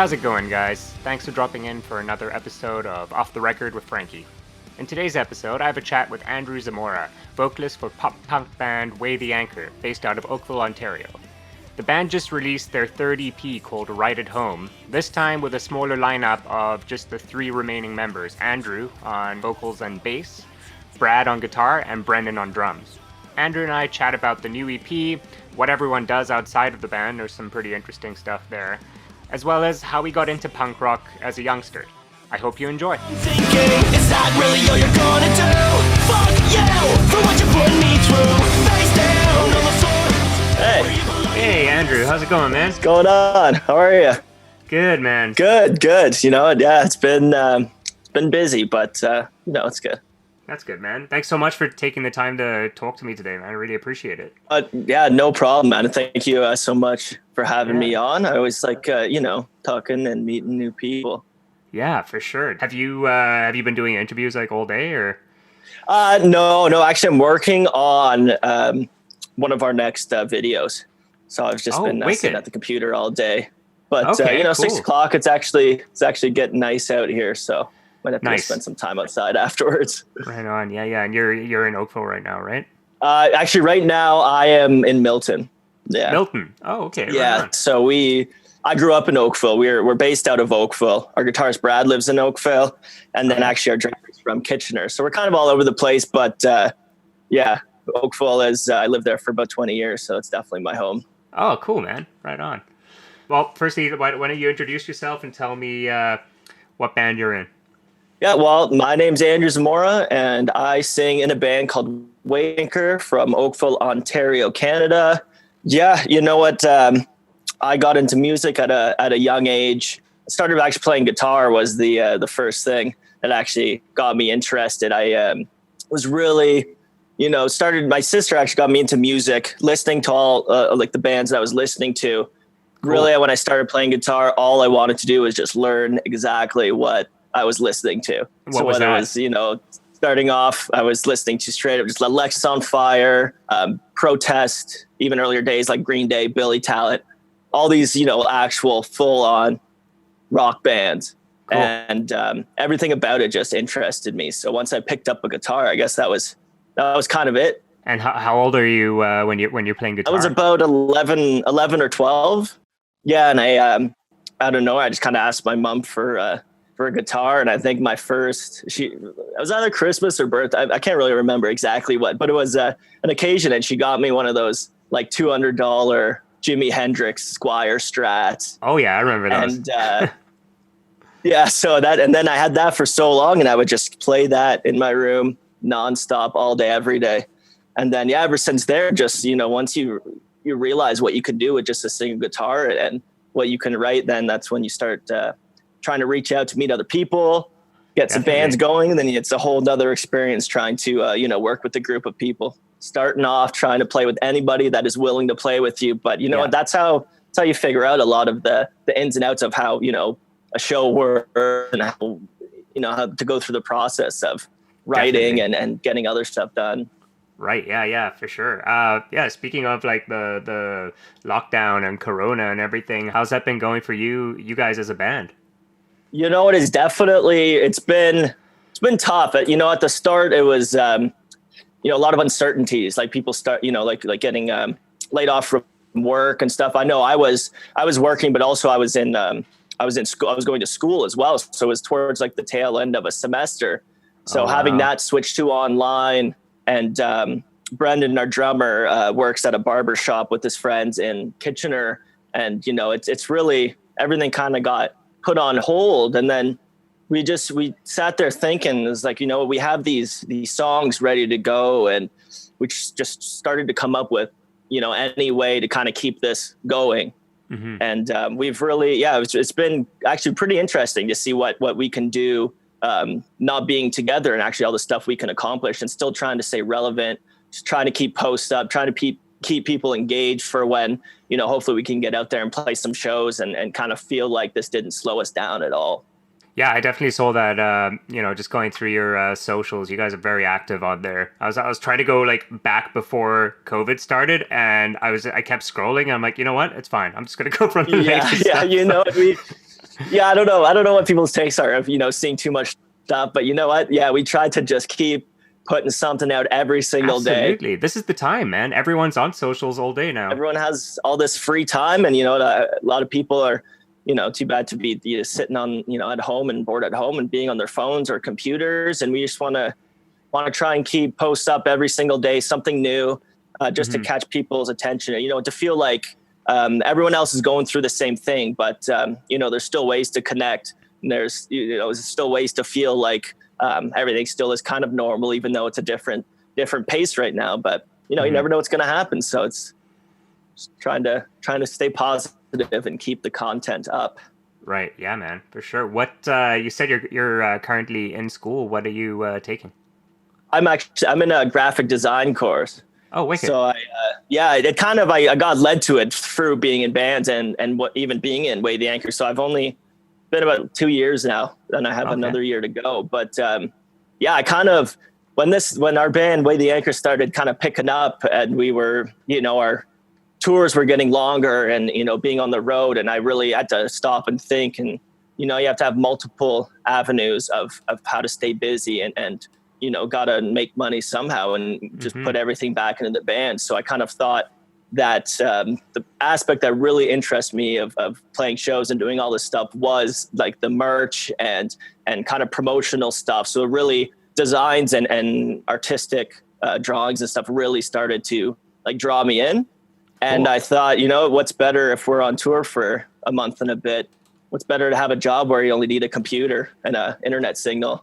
How's it going, guys? Thanks for dropping in for another episode of Off the Record with Frankie. In today's episode, I have a chat with Andrew Zamora, vocalist for pop-punk band Weigh the Anchor, based out of Oakville, Ontario. The band just released their third EP called Right at Home, this time with a smaller lineup of just the three remaining members, Andrew on vocals and bass, Brad on guitar, and Brendan on drums. Andrew and I chat about the new EP, what everyone does outside of the band, there's some pretty interesting stuff there, as well as how he got into punk rock as a youngster. I hope you enjoy. Hey Andrew, how's it going, man? What's going on? How are you? Good, man. Good. You know, yeah, it's been busy, but it's good. That's good, man. Thanks so much for taking the time to talk to me today, man. I really appreciate it. Yeah, no problem, man. Thank you so much for having me on. I always like, talking and meeting new people. Yeah, for sure. Have you been doing interviews like all day or? No. Actually, I'm working on one of our next videos. So I've just been sitting at the computer all day. But cool. 6 o'clock. It's actually getting nice out here, so might have to spend some time outside afterwards. Right on. Yeah. And you're in Oakville right now, right? Actually, right now I am in Milton. Yeah. Milton. Oh, okay. Yeah. Right on. So I grew up in Oakville. We're based out of Oakville. Our guitarist Brad lives in Oakville, and then actually our drummer's from Kitchener. So we're kind of all over the place. But Oakville is. I lived there for about 20 years, so it's definitely my home. Oh, cool, man. Right on. Well, firstly, why don't you introduce yourself and tell me what band you're in? Yeah, well, my name's Andrew Zamora, and I sing in a band called Weigh the Anchor from Oakville, Ontario, Canada. Yeah, you know what? I got into music at a young age. I started actually playing guitar was the first thing that actually got me interested. I was really, my sister actually got me into music, listening to all like the bands that I was listening to. Cool. Really, when I started playing guitar, all I wanted to do was just learn exactly what I was listening to. What was that? Starting off, I was listening to straight up just Alexis on Fire, Protest, even earlier days like Green Day, Billy Talent, all these, actual full on rock bands. Cool. And everything about it just interested me. So once I picked up a guitar, I guess that was kind of it. And how old are you when you're playing guitar? I was about 11 or 12. Yeah. And I don't know. I just kind of asked my mom for a guitar. And I think my first, it was either Christmas or birthday. I can't really remember exactly what, but it was an occasion. And she got me one of those like $200 Jimi Hendrix Squire Strats. Oh yeah. I remember those. And yeah, so and then I had that for so long, and I would just play that in my room nonstop all day, every day. And then, ever since there, just, once you realize what you could do with just a single guitar and what you can write, then that's when you start trying to reach out to meet other people, get some bands going. And then it's a whole nother experience trying to, work with a group of people, starting off trying to play with anybody that is willing to play with you. But, that's how you figure out a lot of the ins and outs of how, a show works and how, how to go through the process of writing and getting other stuff done. Right. Yeah, for sure. Speaking of like the lockdown and Corona and everything, how's that been going for you guys as a band? You know, it is definitely, it's been tough. At the start, it was, a lot of uncertainties, like people start, like getting laid off from work and stuff. I know I was working, but also I was in school. I was going to school as well. So it was towards like the tail end of a semester. So having that switch to online, and Brendan, our drummer, works at a barber shop with his friends in Kitchener. And, it's really, everything kind of got put on hold. And then we sat there thinking, it's like, we have these songs ready to go. And we just started to come up with, any way to kind of keep this going. Mm-hmm. And we've really, it's been actually pretty interesting to see what we can do, not being together, and actually all the stuff we can accomplish, and still trying to stay relevant, just trying to keep posts up, trying to keep people engaged for when, hopefully we can get out there and play some shows and kind of feel like this didn't slow us down at all. Yeah, I definitely saw that, just going through your socials, you guys are very active on there. I was trying to go like back before COVID started, and I kept scrolling. I'm like, you know what? It's fine. I'm just going to go from the Yeah, Yeah, I don't know. I don't know what people's takes are of, seeing too much stuff, but you know what? Yeah, we tried to just keep putting something out every single day. Absolutely. This is the time, man. Everyone's on socials all day now. Everyone has all this free time, and a lot of people are, too bad to be sitting on, at home and bored at home and being on their phones or computers. And we just want to try and keep posts up every single day, something new, just to catch people's attention, to feel like everyone else is going through the same thing, but there's still ways to connect, and there's still ways to feel like everything still is kind of normal, even though it's a different pace right now. But you never know what's going to happen, so it's just trying to stay positive and keep the content up. Right. Yeah, man, for sure. What you said you're currently in school. What are you taking? I'm in a graphic design course. Oh, wicked. So I got led to it through being in bands and even being in Way the Anchor. So I've only been about 2 years now, and I have another year to go. But I kind of, when our band Way the Anchor started kind of picking up, and we were, our tours were getting longer, and being on the road, and I really had to stop and think, and you have to have multiple avenues of how to stay busy and got to make money somehow, and just put everything back into the band. So I kind of thought that the aspect that really interests me of playing shows and doing all this stuff was like the merch and kind of promotional stuff. So really designs and artistic drawings and stuff really started to like draw me in. And I thought, what's better if we're on tour for a month and a bit? What's better to have a job where you only need a computer and a internet signal?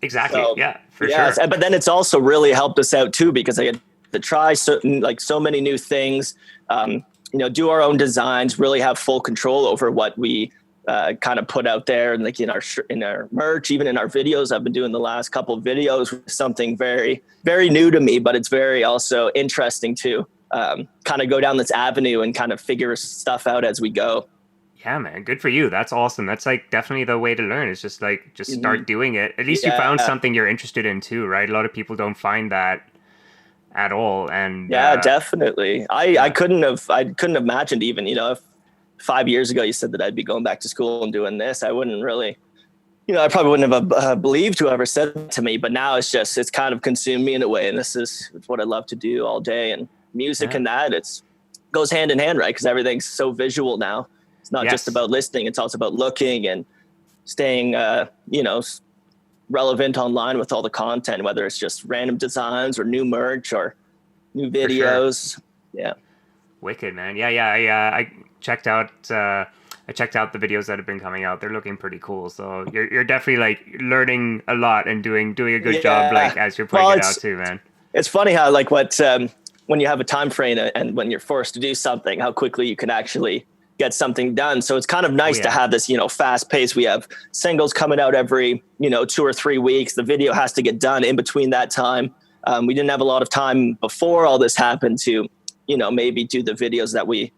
Exactly. So, yeah, for sure. But then it's also really helped us out too, because I had to try so many new things, do our own designs, really have full control over what we kind of put out there, and like in our merch, even in our videos. I've been doing the last couple of videos, something very, very new to me, but it's very also interesting to kind of go down this avenue and kind of figure stuff out as we go. Yeah, man, good for you. That's awesome. That's like definitely the way to learn, is just start doing it. At least you found something you're interested in too, right? A lot of people don't find that at all. And definitely. I couldn't have imagined, even, if 5 years ago you said that I'd be going back to school and doing this, I wouldn't really, I probably wouldn't have believed whoever said it to me, but now it's kind of consumed me in a way. And it's what I love to do all day, and music and that goes hand in hand, right? Because everything's so visual now. It's not just about listening. It's also about looking and staying, relevant online with all the content, whether it's just random designs or new merch or new videos. Sure. Yeah. Wicked, man. Yeah. I checked out the videos that have been coming out. They're looking pretty cool. So you're definitely like learning a lot and doing a good job, like as you're putting it out too, man. It's funny how like when you have a time frame and when you're forced to do something, how quickly you can actually get something done. So it's kind of nice to have this, fast pace. We have singles coming out every, 2 or 3 weeks. The video has to get done in between that time. We didn't have a lot of time before all this happened to, maybe do the videos that we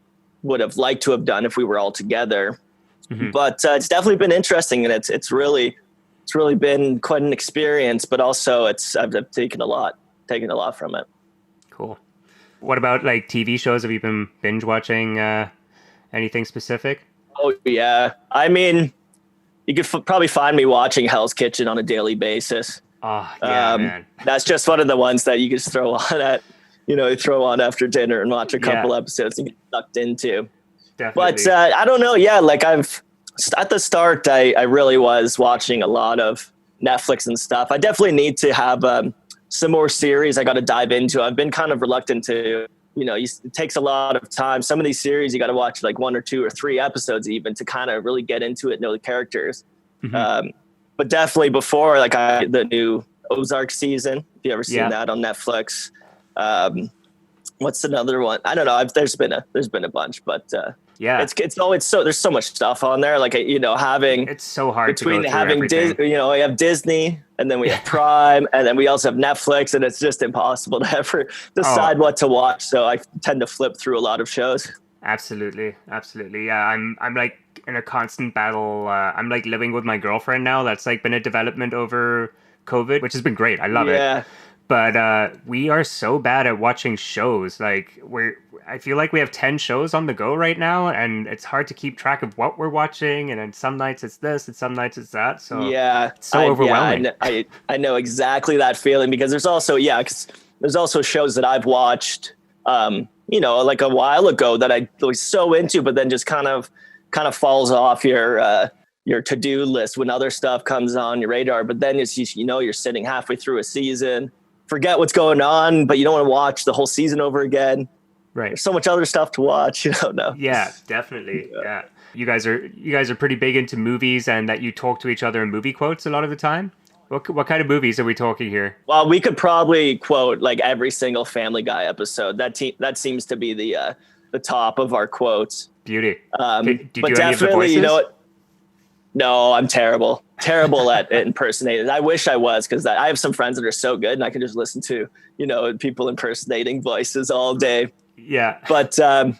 would have liked to have done if we were all together. But it's definitely been interesting, and it's really been quite an experience, but also I've taken a lot from it. Cool. What about like TV shows? Have you been binge watching anything specific? Oh yeah. I mean, you could probably find me watching Hell's Kitchen on a daily basis. Oh yeah, man. That's just one of the ones that you just throw on throw on after dinner and watch a couple episodes and get sucked into. Definitely. But I don't know. Yeah. Like at the start, I really was watching a lot of Netflix and stuff. I definitely need to have some more series I got to dive into. I've been kind of reluctant to, it takes a lot of time. Some of these series, you got to watch like 1 or 2 or 3 episodes even to kind of really get into it, know the characters. But definitely before, like the new Ozark season, if you ever seen that on Netflix. What's another one? I don't know. There's been a bunch, but it's there's so much stuff on there. Like having it's so hard between to go having we have Disney, and then we have Prime, and then we also have Netflix, and it's just impossible to ever decide what to watch. So I tend to flip through a lot of shows. Absolutely. Yeah, I'm like in a constant battle. I'm like living with my girlfriend now. That's like been a development over COVID, which has been great. I love it. But we are so bad at watching shows. Like I feel like we have 10 shows on the go right now, and it's hard to keep track of what we're watching. And then some nights it's this, and some nights it's that. So Yeah, it's so overwhelming. I know exactly that feeling, because there's also, 'cause there's also shows that I've watched, like a while ago that I was so into, but then just kind of falls off your to-do list when other stuff comes on your radar. But then it's just, you're sitting halfway through a season, forget what's going on, but you don't want to watch the whole season over again. Right. There's so much other stuff to watch, no. Yeah, definitely. Yeah. You guys are pretty big into movies, and that you talk to each other in movie quotes a lot of the time. What kind of movies are we talking here? Well, we could probably quote like every single Family Guy episode. That seems to be the top of our quotes. Beauty. But do definitely, what? No, I'm terrible at impersonating. I wish I was, because I have some friends that are so good, and I can just listen to people impersonating voices all day. Yeah. But and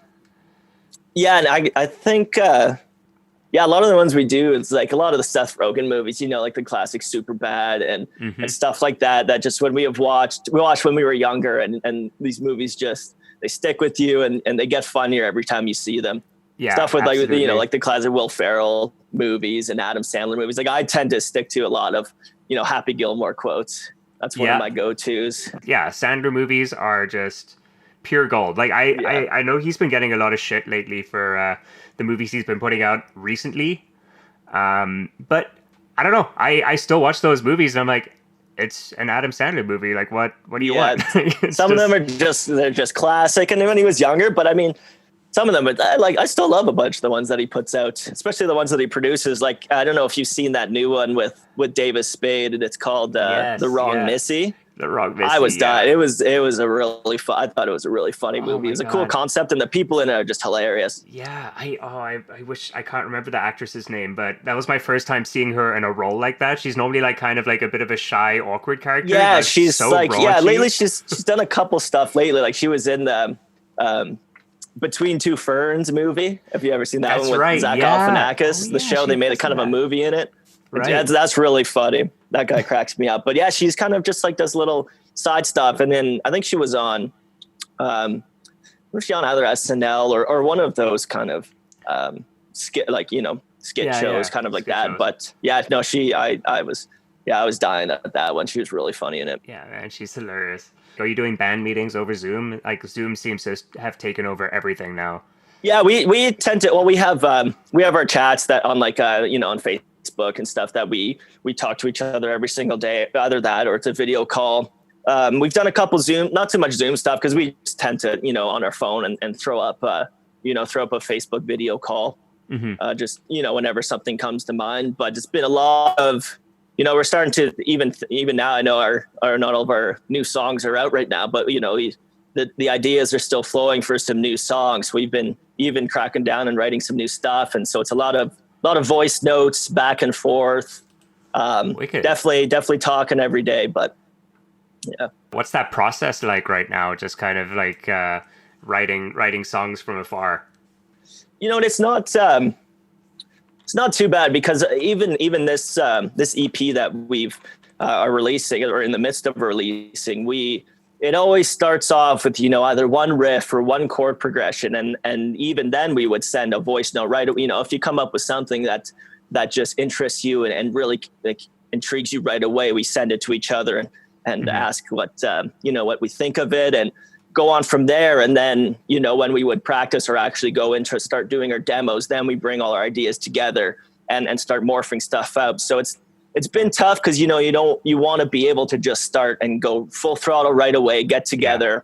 I think a lot of the ones we do, it's like a lot of the Seth Rogen movies, like the classic Superbad and stuff like that. That just when we watched when we were younger, and these movies just, they stick with you, and they get funnier every time you see them. Yeah, stuff with absolutely. Like the classic Will Ferrell movies and Adam Sandler movies. Like I tend to stick to a lot of Happy Gilmore quotes. That's one of my go-tos. Yeah, Sandler movies are just pure gold. Like I know he's been getting a lot of shit lately for the movies he's been putting out recently. But I don't know. I still watch those movies, and I'm like, it's an Adam Sandler movie. Like what do you want? Some of them are they're just classic. And when he was younger, but I mean, some of them, I still love a bunch of the ones that he puts out, especially the ones that he produces. Like, I don't know if you've seen that new one with Davis Spade, and it's called The Wrong Missy. The Wrong Missy. I was dying. It was a really fun. I thought it was a really funny movie. It was a cool concept, and the people in it are just hilarious. Yeah, I wish I can't remember the actress's name, but that was my first time seeing her in a role like that. She's normally like kind of like a bit of a shy, awkward character. Yeah, she's so like raunchy. Lately she's done a couple stuff lately. Like she was in the Between Two Ferns movie. Have you ever seen that one with Zach Galifianakis? The show, they made a kind of a movie in it. Right. Yeah, that's really funny. That guy cracks me up. But yeah, she's kind of just like does little side stuff. And then I think she was on, was she on either SNL or one of those kind of skit shows, kind of like that. Shows. But yeah, no, I was dying at that one. She was really funny in it. Yeah, man, she's hilarious. Are you doing band meetings over Zoom? Like Zoom seems to have taken over everything now. Yeah, we tend to. Well, we have our chats that on like on Facebook and stuff that we talk to each other every single day. Either that or it's a video call. We've done a couple Zoom, not too much Zoom stuff because we just tend to on our phone and throw up a Facebook video call. Mm-hmm. Just whenever something comes to mind. But it's been a lot of. We're starting to even now. I know our not all of our new songs are out right now, but the ideas are still flowing for some new songs. We've been even cracking down and writing some new stuff, and so it's a lot of voice notes back and forth. Definitely talking every day, but yeah. What's that process like right now? Just kind of like writing songs from afar. It's not too bad because even this EP that we've are releasing or in the midst of releasing, it always starts off with either one riff or one chord progression, and even then we would send a voice note, right? If you come up with something that just interests you and really like intrigues you right away, we send it to each other and mm-hmm. ask what we think of it and go on from there. And then, when we would practice or actually go into start doing our demos, then we bring all our ideas together and start morphing stuff out. So it's been tough because, you want to be able to just start and go full throttle right away, get together,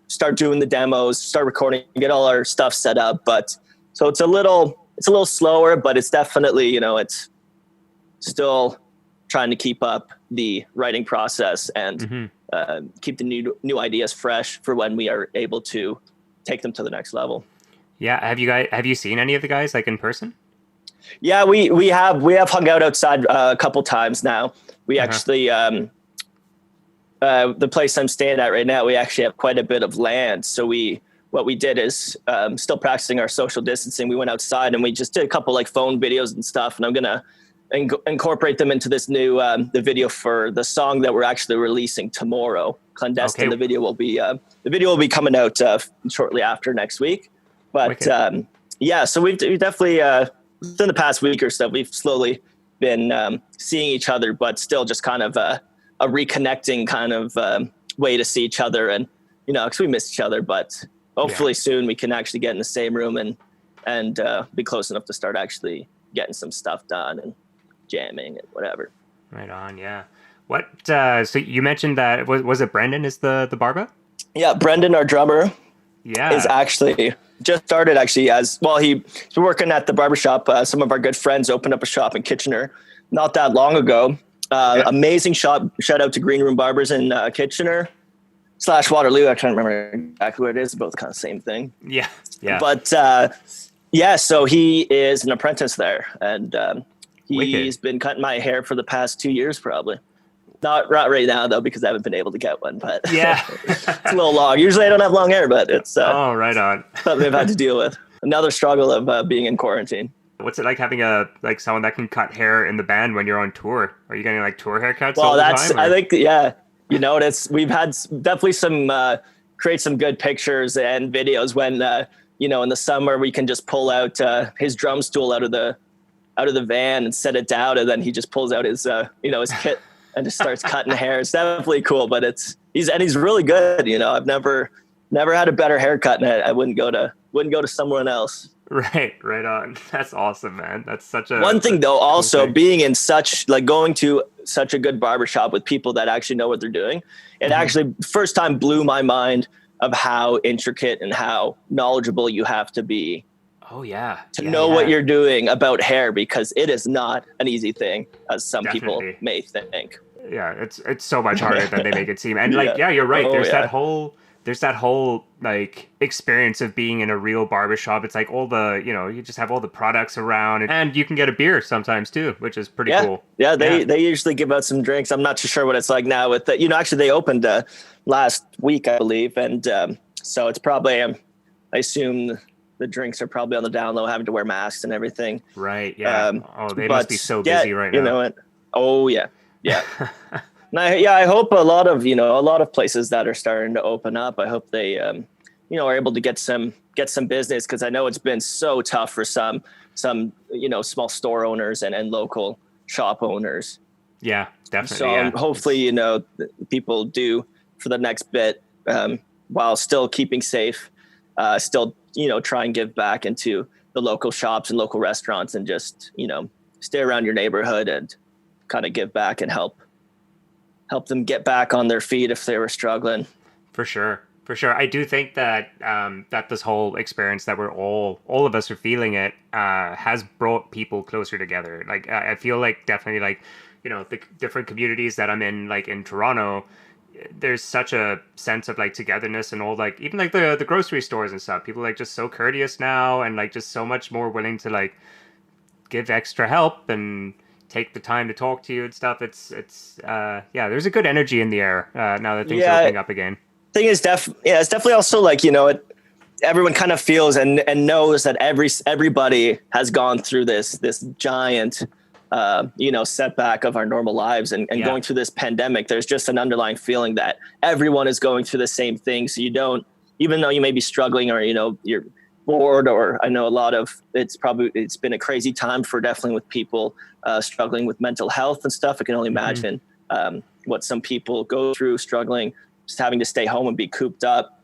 start doing the demos, start recording, get all our stuff set up. But so it's a little slower, but it's definitely, it's still trying to keep up the writing process and, mm-hmm. Keep the new ideas fresh for when we are able to take them to the next level. Yeah. Have you seen any of the guys like in person? Yeah, we have hung out outside a couple times now. We actually, the place I'm staying at right now, we actually have quite a bit of land. So what we did is still practicing our social distancing. We went outside and we just did a couple like phone videos and stuff. And I'm going to incorporate them into this new the video for the song that we're actually releasing tomorrow. Clandestine. Okay. The video will be coming out shortly after next week. But so we've definitely within the past week or so we've slowly been seeing each other, but still just kind of a reconnecting kind of way to see each other, and because we miss each other, but hopefully soon we can actually get in the same room and be close enough to start actually getting some stuff done and jamming and whatever. Right on. Yeah. What? So you mentioned that was it Brendan is the barber? Yeah, Brendan, our drummer. Yeah. Is actually just started as well. He's been working at the barbershop. Some of our good friends opened up a shop in Kitchener not that long ago. Amazing shop. Shout out to Green Room Barbers in Kitchener / Waterloo. I can't remember exactly where it is. Both kind of same thing. Yeah. Yeah. But so he is an apprentice there, and he's been cutting my hair for the past 2 years, probably. Not right now though, because I haven't been able to get one. But it's a little long. Usually I don't have long hair, but it's right on. something I've had to deal with. Another struggle of being in quarantine. What's it like having someone that can cut hair in the band when you're on tour? Are you getting like tour haircuts? Well, all the time, I think we've had definitely some create some good pictures and videos when in the summer we can just pull out his drum stool out of the van and set it down, and then he just pulls out his his kit and just starts cutting hair. It's definitely cool, but he's really good. I've never had a better haircut, and I wouldn't go to someone else. Right on. That's awesome, man. That's such a one thing though. Also, being in going to such a good barbershop with people that actually know what they're doing, it actually first time blew my mind of how intricate and how knowledgeable you have to be. Oh yeah. To know what you're doing about hair, because it is not an easy thing, as some people may think. Yeah, it's so much harder than they make it seem. And you're right. There's that whole like experience of being in a real barbershop. It's like all the, you just have all the products around, and you can get a beer sometimes too, which is pretty cool. Yeah, they usually give out some drinks. I'm not too sure what it's like now with the, actually they opened last week, I believe. And so it's probably, I assume the drinks are probably on the down low, having to wear masks and everything. Right. Yeah. They must be so busy right now. You know it. Oh yeah. Yeah. And I hope a lot of places that are starting to open up, I hope they, are able to get some business, because I know it's been so tough for some small store owners and local shop owners. Yeah, definitely. So hopefully, people do for the next bit, while still keeping safe, still, try and give back into the local shops and local restaurants, and just, stay around your neighborhood and kind of give back and help them get back on their feet if they were struggling. For sure. I do think that that this whole experience that we're all of us are feeling it has brought people closer together. Like I feel like definitely like, the different communities that I'm in, like in Toronto, there's such a sense of like togetherness, and all like even like the grocery stores and stuff. People like just so courteous now, and like just so much more willing to like give extra help and take the time to talk to you and stuff. It's there's a good energy in the air now that things are opening up again. Thing is it's definitely also like, everyone kind of feels and knows that everybody has gone through this giant setback of our normal lives, and going through this pandemic. There's just an underlying feeling that everyone is going through the same thing. So you don't, even though you may be struggling, or you're bored, or I know it's been a crazy time for definitely with people struggling with mental health and stuff. I can only imagine what some people go through, struggling, just having to stay home and be cooped up.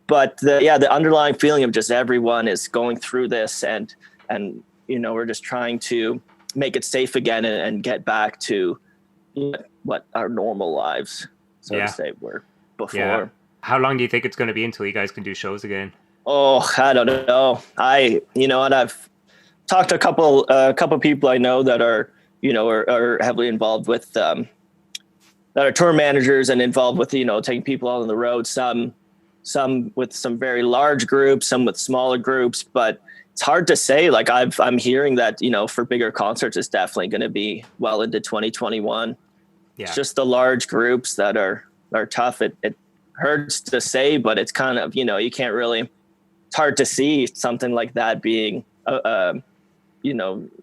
But the underlying feeling of just everyone is going through this, and we're just trying to make it safe again and get back to what our normal lives, so to say, were before. Yeah. How long do you think it's going to be until you guys can do shows again? Oh, I don't know. I've talked to a couple people I know that are heavily involved with, that are tour managers and involved with, taking people out on the road. Some with some very large groups, some with smaller groups, but it's hard to say. Like I'm hearing that, for bigger concerts, it's definitely going to be well into 2021. Yeah. It's just the large groups that are tough. It hurts to say, but it's kind of, you can't really, it's hard to see something like that being,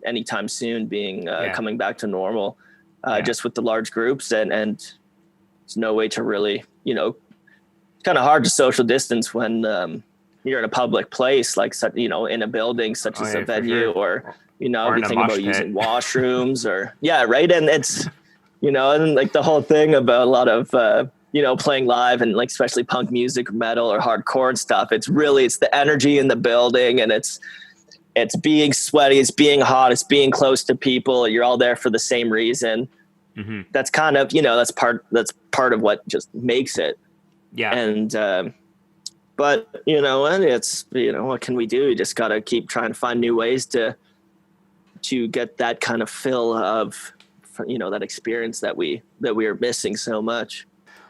anytime soon being coming back to normal, just with the large groups and there's no way to really, kind of hard to social distance when you're in a public place, like, in a building such as a venue, or, we think about using washrooms or, right. And it's, and like the whole thing about a lot of, playing live and like, especially punk music, metal or hardcore and stuff. It's the energy in the building, and it's being sweaty, it's being hot, it's being close to people. You're all there for the same reason. Mm-hmm. That's kind of, that's part of what just makes it. Yeah. And, but and it's, what can we do? You just got to keep trying to find new ways to get that kind of fill of, that experience that we are missing so much.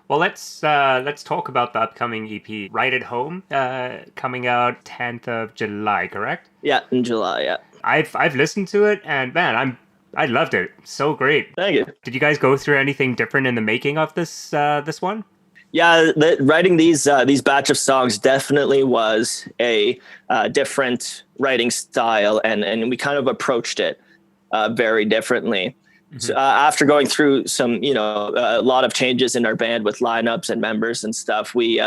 Well, let's talk about the upcoming EP, Right at Home, coming out 10th of July, correct? Yeah, in July, yeah. I've listened to it, and man, I loved it. So great. Thank you. Did you guys go through anything different in the making of this one? Yeah, writing these batch of songs definitely was a different writing style, and we kind of approached it very differently. Mm-hmm. So, after going through some, a lot of changes in our band with lineups and members and stuff, we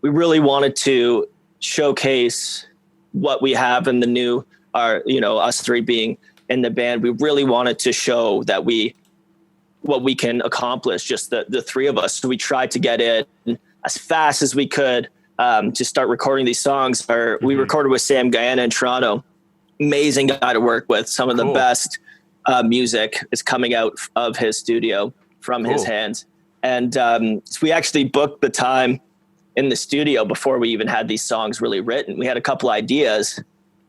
really wanted to showcase what we have in the new, us three being in the band. We really wanted to show that what we can accomplish, just the three of us. So we tried to get it as fast as we could to start recording these songs. We recorded with Sam Guyana in Toronto. Amazing guy to work with. Some of the best music is coming out of his studio from his hands. And so we actually booked the time in the studio before we even had these songs really written. We had a couple ideas.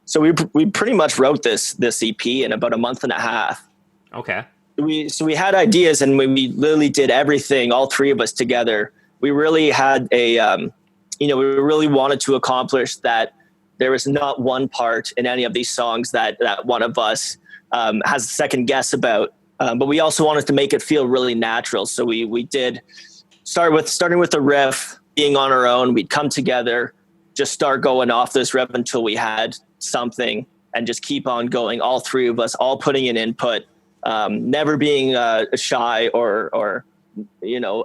So we pretty much wrote this EP in about a month and a half. Okay. We had ideas, and when we literally did everything, all three of us together, we really had we really wanted to accomplish that there was not one part in any of these songs that one of us has a second guess about. But we also wanted to make it feel really natural. So we did starting with the riff, being on our own. We'd come together, just start going off this riff until we had something, and just keep on going. All three of us, all putting in input, never being shy or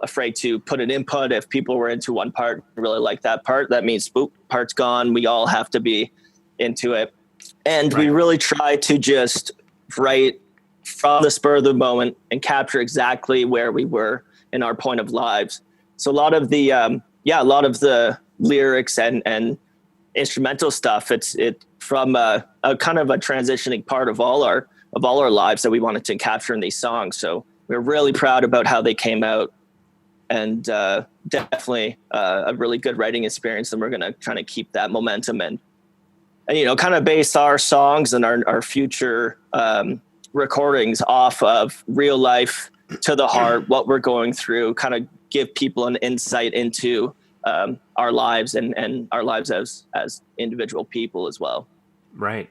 afraid to put an input. If people were into one part, really like that part, that means boop, part's gone. We all have to be into it. And we really try to just write from the spur of the moment and capture exactly where we were in our point of lives. So a lot of the lyrics and instrumental stuff, it's from a kind of a transitioning part of all our lives that we wanted to capture in these songs. So we're really proud about how they came out, and definitely a really good writing experience. And we're going to try to keep that momentum and kind of base our songs and our future recordings off of real life, to the heart, what we're going through, kind of give people an insight into our lives and our lives as individual people as well. Right.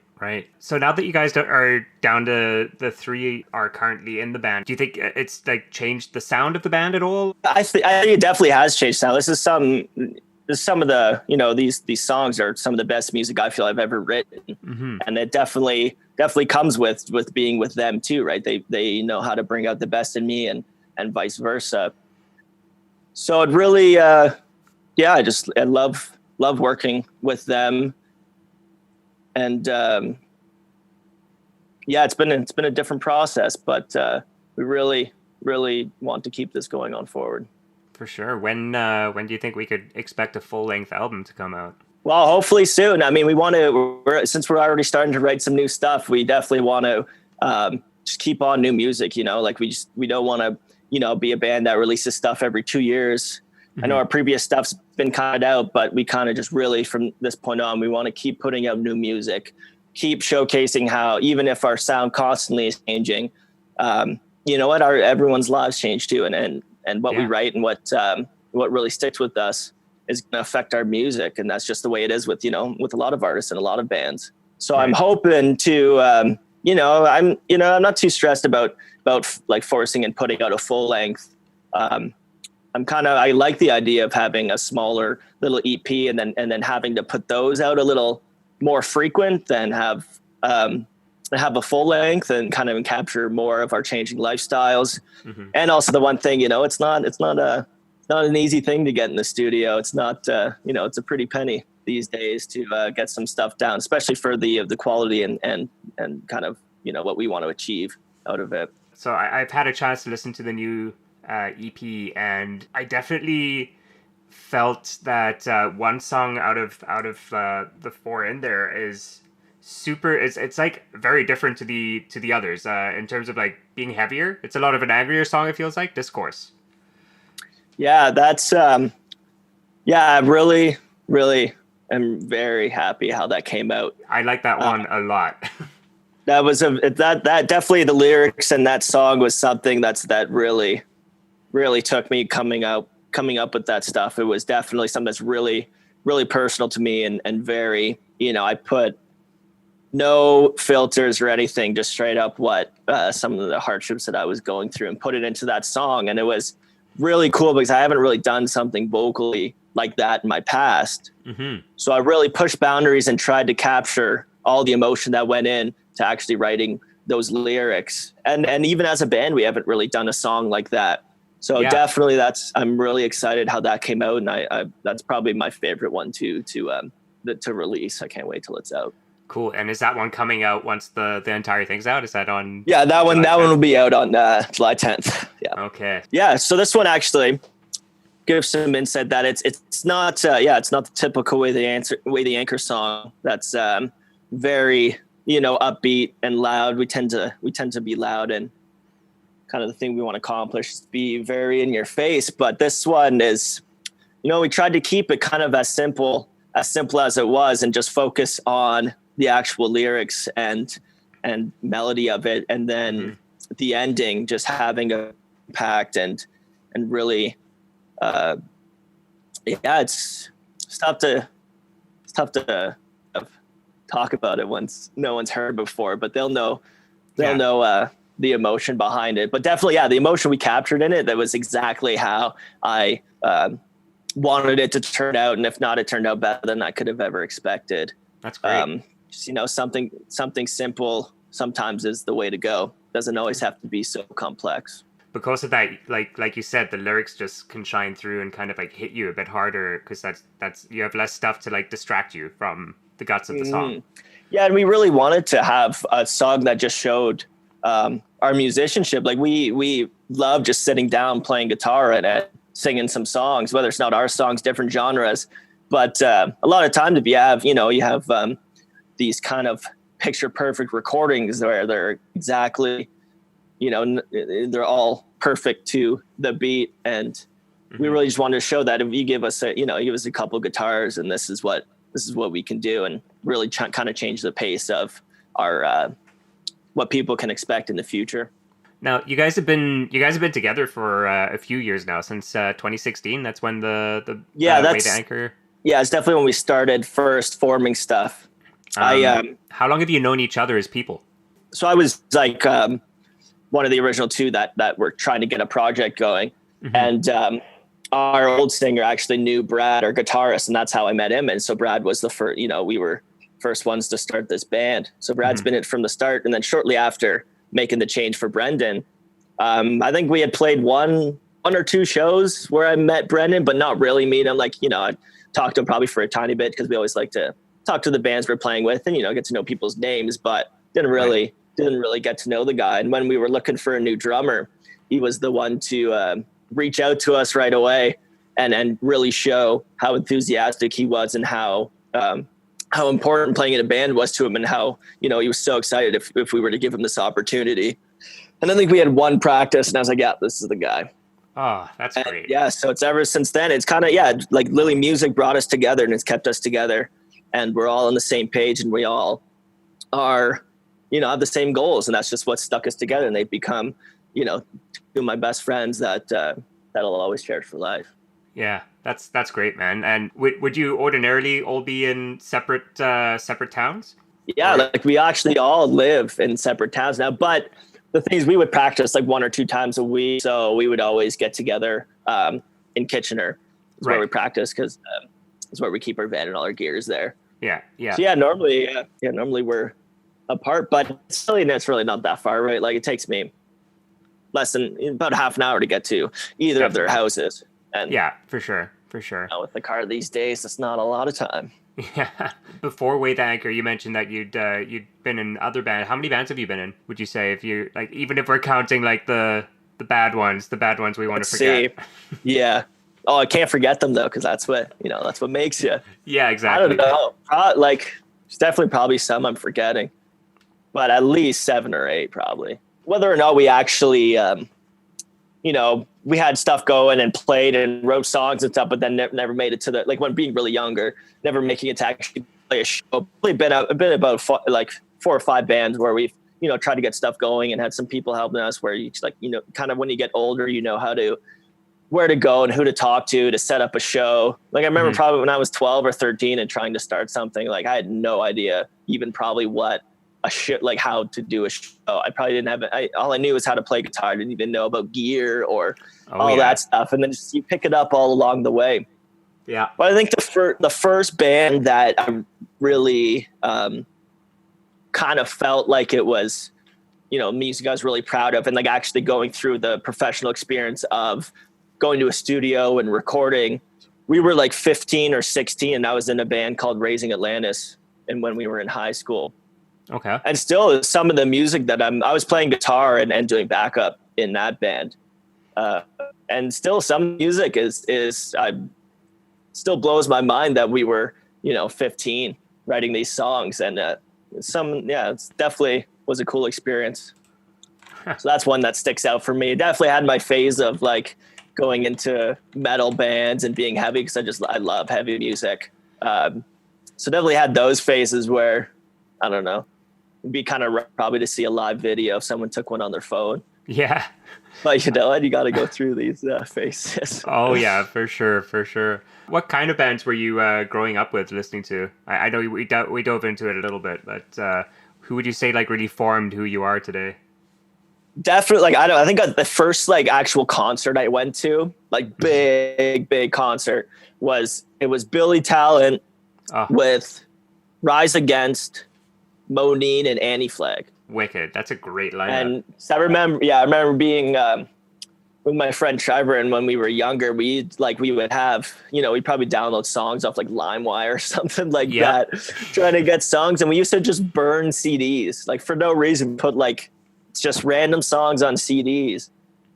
So now that you guys are down to the three are currently in the band, do you think it's like changed the sound of the band at all? I think it definitely has changed sound. This is some of the, these songs are some of the best music I feel I've ever written. Mm-hmm. And it definitely comes with being with them too, right? They know how to bring out the best in me and vice versa. So it really, I love working with them. And it's been a different process, but we really, really want to keep this going on forward. For sure. When do you think we could expect a full-length album to come out? Well, hopefully soon. I mean, since we're already starting to write some new stuff, we definitely want to just keep on new music. We don't want to be a band that releases stuff every 2 years. Mm-hmm. I know our previous stuff's been cut out, but we kind of just really, from this point on, we want to keep putting out new music, keep showcasing how, even if our sound constantly is changing, everyone's lives change too. And what we write and what really sticks with us is going to affect our music. And that's just the way it is with a lot of artists and a lot of bands. So I'm hoping to, I'm not too stressed about like forcing and putting out a full length. I like the idea of having a smaller little EP and then having to put those out a little more frequent than have, have a full length and kind of capture more of our changing lifestyles. Mm-hmm. And also the one thing, it's not an easy thing to get in the studio. It's not, it's a pretty penny these days to get some stuff down, especially for the quality and kind of, what we want to achieve out of it. So I've had a chance to listen to the new EP, and I definitely felt that one song out of the four in there is super. It's like very different to the others in terms of like being heavier. It's a lot of an angrier song. It feels like Discourse. Yeah, that's I really, really am very happy how that came out. I like that one a lot. That was that definitely, the lyrics and that song was something that really, really took me coming up with that stuff. It was definitely something that's really, really personal to me and very, I put no filters or anything, just straight up what some of the hardships that I was going through and put it into that song. And it was really cool because I haven't really done something vocally like that in my past. Mm-hmm. So I really pushed boundaries and tried to capture all the emotion that went in to actually writing those lyrics. And even as a band, we haven't really done a song like that. So definitely I'm really excited how that came out. And I that's probably my favorite one to release. I can't wait till it's out. Cool. And is that one coming out once the entire thing's out? Is that on? Yeah, that one will be out on July 10th. Yeah. Okay. Yeah. So this one actually gives some insight that it's not the typical way the Anchor song. That's very, upbeat and loud. We tend to be loud, and kind of the thing we want to accomplish is be very in your face. But this one is, we tried to keep it kind of as simple as it was, and just focus on the actual lyrics and melody of it. And then the ending, just having an impact and really, it's tough to talk about it once no one's heard before, but they'll know the emotion behind it. But definitely, the emotion we captured in it, that was exactly how I wanted it to turn out. And if not, it turned out better than I could have ever expected. That's great. Something simple sometimes is the way to go. Doesn't always have to be so complex. Because of that, like you said, the lyrics just can shine through and kind of like hit you a bit harder, because that's you have less stuff to like distract you from the guts of the song. Yeah, and we really wanted to have a song that just showed our musicianship. Like we love just sitting down, playing guitar and singing some songs, whether it's not our songs, different genres. But a lot of times, if you have these kind of picture perfect recordings where they're exactly, they're all perfect to the beat. And we really just wanted to show that if you give us a couple of guitars and this is what we can do, and really kind of change the pace of our, what people can expect in the future. Now, you guys have been together for a few years now, since 2016. That's when the Way the Anchor. Yeah, it's definitely when we started first forming stuff. How long have you known each other as people? So I was like one of the original two that were trying to get a project going, and our old singer actually knew Brad, our guitarist, and that's how I met him. And so Brad was the first. We were first ones to start this band. So Brad's been it from the start, and then shortly after making the change for Brendan, I think we had played one or two shows where I met Brendan, but not really meet him. Like, I talked to him probably for a tiny bit, because we always like to talk to the bands we're playing with and, get to know people's names, but didn't really get to know the guy. And when we were looking for a new drummer, he was the one to reach out to us right away and really show how enthusiastic he was, and how important playing in a band was to him, and how, he was so excited if we were to give him this opportunity. And I think we had one practice, and I was like, yeah, this is the guy. Oh, that's great. Yeah. So it's ever since then, it's kind of, like Lily Music brought us together, and it's kept us together, and we're all on the same page, and we all are, have the same goals, and that's just what stuck us together. And they've become, two of my best friends that'll always cherish for life. Yeah, that's great, man. And would you ordinarily all be in separate towns? Yeah, like we actually all live in separate towns now, but the thing is, we would practice like 1 or 2 times a week. So we would always get together in Kitchener, where we practice, because it's where we keep our van and all our gears there. Yeah, yeah. So normally we're apart, but it's really not that far, right? Like it takes me less than about half an hour to get to either of their houses. And yeah, for sure. For sure. With the car these days, it's not a lot of time. Yeah. Before Way the Anchor, you mentioned that you'd been in other bands. How many bands have you been in, would you say, if you like, even if we're counting like the bad ones we want to forget? Yeah. Oh, I can't forget them though, because that's what makes you. Yeah, exactly. I don't know. Like, there's definitely probably some I'm forgetting, but at least 7 or 8 probably. Whether or not we actually, we had stuff going and played and wrote songs and stuff, but then never made it to the, like when being really younger, never making it to actually play a show. Probably been about 4 or 5 bands where we've, tried to get stuff going and had some people helping us where you like, kind of when you get older, where to go and who to talk to set up a show. Like I remember probably when I was 12 or 13 and trying to start something, like I had no idea even probably what like how to do a show. I probably didn't have it. All I knew was how to play guitar. I didn't even know about gear or that stuff. And then just, you pick it up all along the way. Yeah. But I think the first band that I really kind of felt like it was, music I was really proud of and like actually going through the professional experience of going to a studio and recording. We were like 15 or 16 and I was in a band called Raising Atlantis, and when we were in high school. Okay. And still some of the music that I was playing guitar and doing backup in that band. And still some music still blows my mind that we were, 15 writing these songs, and it's definitely was a cool experience. So that's one that sticks out for me. Definitely had my phase of like going into metal bands and being heavy, because I love heavy music. So definitely had those phases where, I don't know, it'd be kind of rough probably to see a live video if someone took one on their phone. Yeah. But you got to go through these phases. Oh yeah, for sure. What kind of bands were you growing up with, listening to? I know we dove into it a little bit, but who would you say like really formed who you are today? Definitely, like I think the first like actual concert I went to, like big concert, was Billy Talent with Rise Against, Moneen, and Annie Flag. Wicked. That's a great lineup. And so I remember being with my friend Trevor, and when we were younger, we would have, we'd probably download songs off like LimeWire or something like that, trying to get songs. And we used to just burn CDs, like for no reason, put like just random songs on CDs.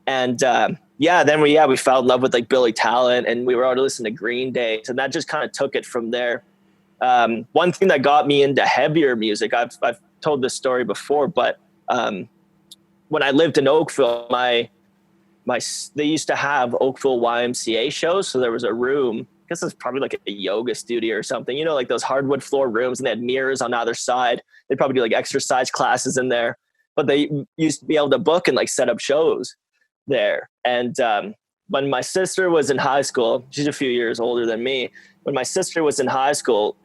And then we fell in love with like Billy Talent, and we were able to listen to Green Day. And that just kind of took it from there. One thing that got me into heavier music, I've told this story before, but when I lived in Oakville, they used to have Oakville YMCA shows. So there was a room, I guess it's probably like a yoga studio or something, like those hardwood floor rooms, and they had mirrors on either side. They'd probably do like exercise classes in there, but they used to be able to book and like set up shows there. And when my sister was in high school, she's a few years older than me. When my sister was in high school,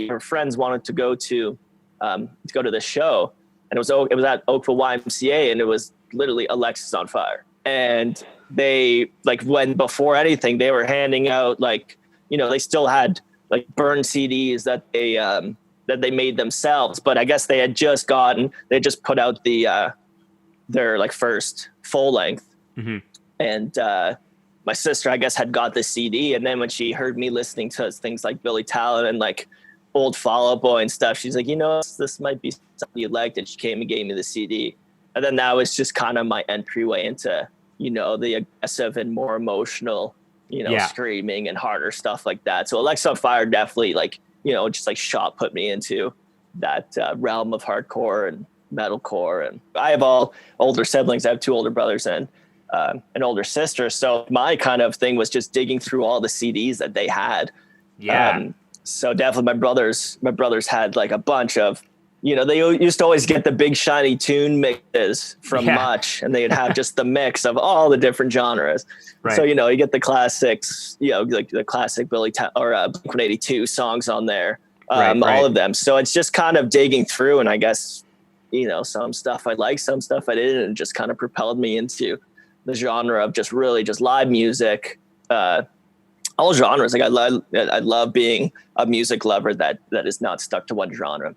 her friends wanted to go to the show, and it was at Oakville YMCA, and it was literally Alexis on Fire. And they before anything, they were handing out they still had like burned CDs that they made themselves, but I guess they just put out their like first full length. Mm-hmm. And my sister, I guess, had got the CD, and then when she heard me listening to things like Billy Talent and like old Fall Out Boy and stuff, she's like, this might be something you'd like, and she came and gave me the CD. And then that was just kind of my entryway into, the aggressive and more emotional, screaming and harder stuff like that. So Alexa on Fire definitely just like put me into that realm of hardcore and metalcore. And I have all older siblings. I have 2 older brothers and an older sister. So my kind of thing was just digging through all the CDs that they had. Yeah. So definitely my brothers had like a bunch of, they used to always get the big shiny tune mixes from Much, and they'd have just the mix of all the different genres. Right. So, you get the classics, like the classic or Blink-182 songs on there, all of them. So it's just kind of digging through, and I guess, some stuff I liked, some stuff I didn't, and it just kind of propelled me into the genre of just really just live music, all genres. Like I love being a music lover that is not stuck to one genre.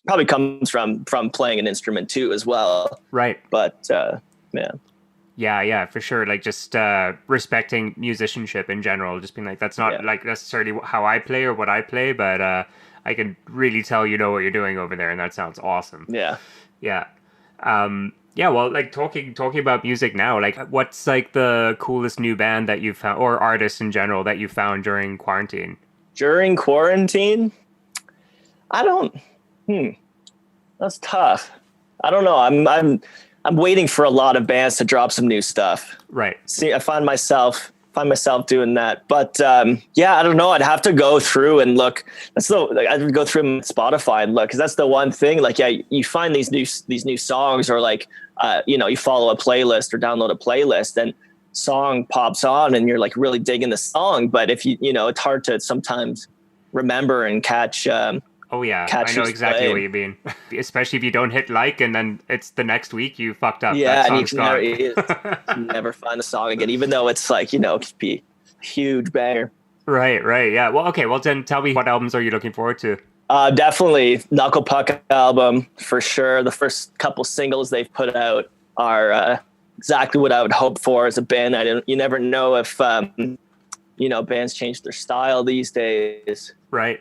Probably comes from playing an instrument too as well. Right. But man. Yeah, for sure. Like just respecting musicianship in general, just being like, that's not like necessarily how I play or what I play, but I can really tell you know what you're doing over there, and that sounds awesome. Yeah. Yeah. Yeah, well, like talking about music now, like what's like the coolest new band that you've found, or artists in general that you found during quarantine? During quarantine? I don't that's tough. I don't know. I'm waiting for a lot of bands to drop some new stuff. Right. See, I find myself doing that. But yeah, I don't know. I'd have to go through and look. I'd go through Spotify and look, because that's the one thing. Like, yeah, you find these new songs, or like you follow a playlist or download a playlist, and song pops on, and you're like really digging the song. But if it's hard to sometimes remember and catch. Oh yeah, I know exactly what you mean. Especially if you don't hit like, and then it's the next week you fucked up. Yeah, that song's gone. You never find the song again, even though it's like it could be a huge banger. Right. Yeah. Well, okay. Well, then tell me, what albums are you looking forward to? Definitely Knuckle Puck album for sure. The first couple singles they've put out are exactly what I would hope for as a band. You never know if bands change their style these days. Right.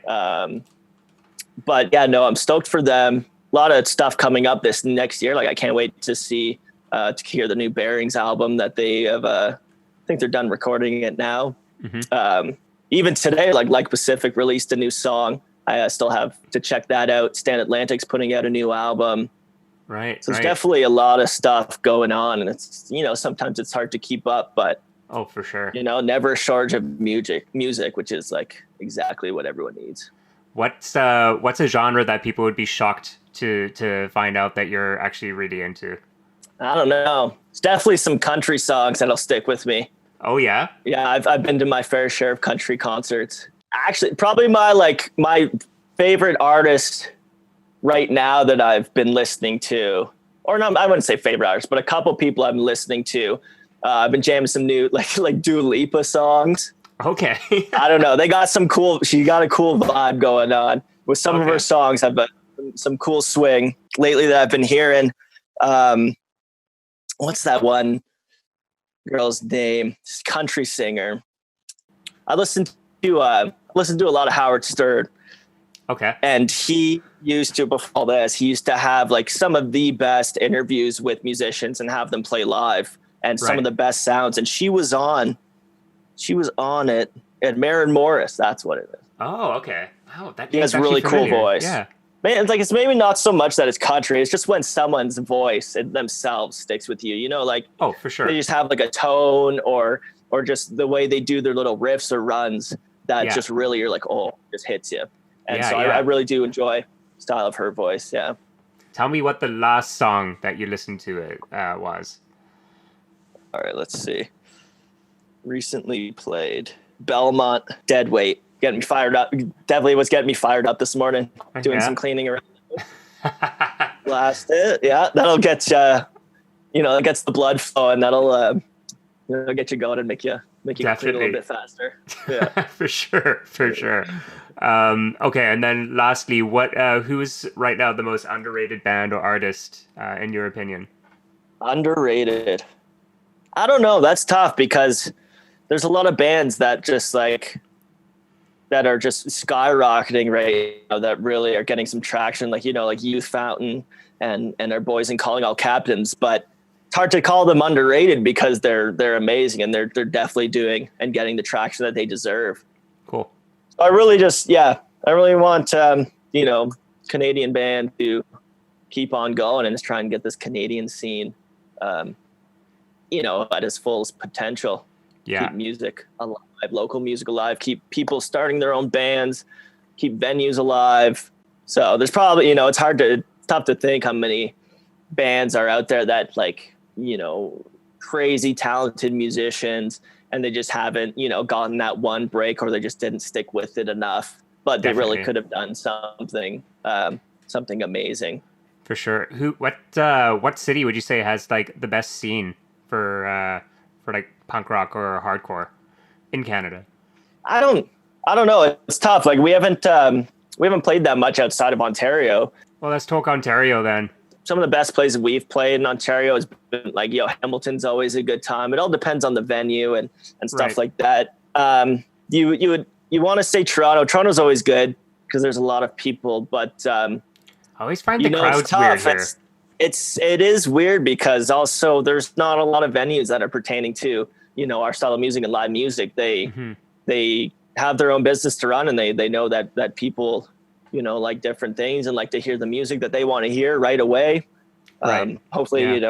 But yeah, no, I'm stoked for them. A lot of stuff coming up this next year. Like, I can't wait to hear the new Bearings album that they have. I think they're done recording it now. Mm-hmm. Even today, like Pacific released a new song. I still have to check that out. Stan Atlantic's putting out a new album. Right. So there's definitely a lot of stuff going on, and it's sometimes it's hard to keep up, but oh, for sure. Never a shortage of music, which is like exactly what everyone needs. What's a genre that people would be shocked to find out that you're actually really into? I don't know. It's definitely some country songs that'll stick with me. Oh yeah? Yeah, I've been to my fair share of country concerts. Actually, probably my favorite artist right now that I've been listening to, or not, I wouldn't say favorite artist, but a couple people I've been listening to. I've been jamming some new like Dua Lipa songs. Okay. I don't know. She got a cool vibe going on with some of her songs. Have some cool swing lately that I've been hearing. What's that one girl's name? Country singer. I listened to a lot of Howard Stern. Okay. And he used to have like some of the best interviews with musicians and have them play live, and some of the best sounds. And she was on it at Maren Morris. That's what it is. Oh, okay. Oh, that he has a really cool voice. Yeah. Man, it's maybe not so much that it's country. It's just when someone's voice themselves sticks with you, like, oh, for sure. They just have like a tone or just the way they do their little riffs or runs that just really, you're like, oh, just hits you. And I really do enjoy the style of her voice. Yeah. Tell me what the last song that you listened to was. All right, let's see. Recently played Belmont Deadweight. Getting me fired up. Definitely was getting me fired up this morning. Doing some cleaning around. Blast it. Yeah, that'll get it gets the blood flowing. That'll get you going and make you clean a little bit faster. Yeah, for sure. Okay, and then lastly, who is right now the most underrated band or artist in your opinion? Underrated. I don't know. That's tough because there's a lot of bands that just that are just skyrocketing right now, that really are getting some traction, like Youth Fountain and our boys in Calling All Captains. But it's hard to call them underrated because they're amazing, and they're definitely doing and getting the traction that they deserve. Cool. So I really want Canadian band to keep on going and just try and get this Canadian scene at its fullest potential. Yeah. Keep music alive, local music alive, keep people starting their own bands, keep venues alive. So there's probably, it's tough to think how many bands are out there that crazy talented musicians, and they just haven't, gotten that one break, or they just didn't stick with it enough, but they really could have done something amazing. For sure. What city would you say has like the best scene for like punk rock or hardcore in Canada? I don't know. It's tough. Like we haven't we haven't played that much outside of Ontario. Well, let's talk Ontario then. Some of the best places we've played in Ontario has been like, Hamilton's always a good time. It all depends on the venue and stuff like that. You want to say Toronto. Toronto's always good because there's a lot of people, but I always find the crowd's weird here. It is weird because also there's not a lot of venues that are pertaining to, our style of music and live music. They have their own business to run, and they know that people, like different things and like to hear the music that they want to hear right away. Right. Hopefully,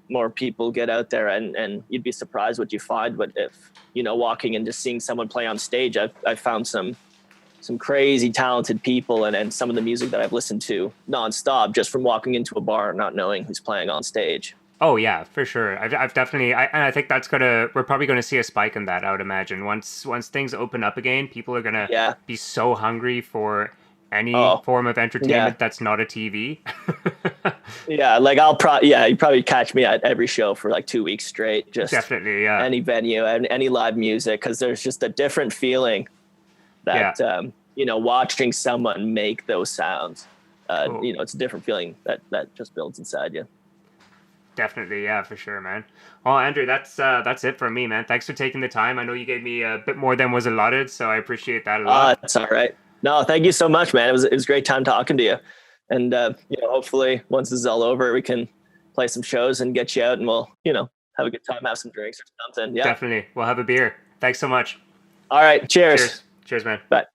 more people get out there, and you'd be surprised what you find. But if, walking and just seeing someone play on stage, I've found some crazy talented people and some of the music that I've listened to nonstop just from walking into a bar and not knowing who's playing on stage. Oh yeah, for sure. I've definitely, and I think we're probably going to see a spike in that, I would imagine. Once things open up again, people are going to be so hungry for any form of entertainment that's not a TV. Yeah, like you probably catch me at every show for like 2 weeks straight. Just definitely, yeah. Any venue and any live music, because there's just a different feeling that watching someone make those sounds. It's a different feeling that just builds inside you. Definitely, yeah, for sure, man. Well, Andrew, that's it from me, man. Thanks for taking the time. I know you gave me a bit more than was allotted, so I appreciate that a lot. That's all right. No, thank you so much, man. It was a great time talking to you. And hopefully once this is all over, we can play some shows and get you out, and we'll have a good time, have some drinks or something. Yeah, definitely. We'll have a beer. Thanks so much. All right. Cheers. Cheers, man. Bye.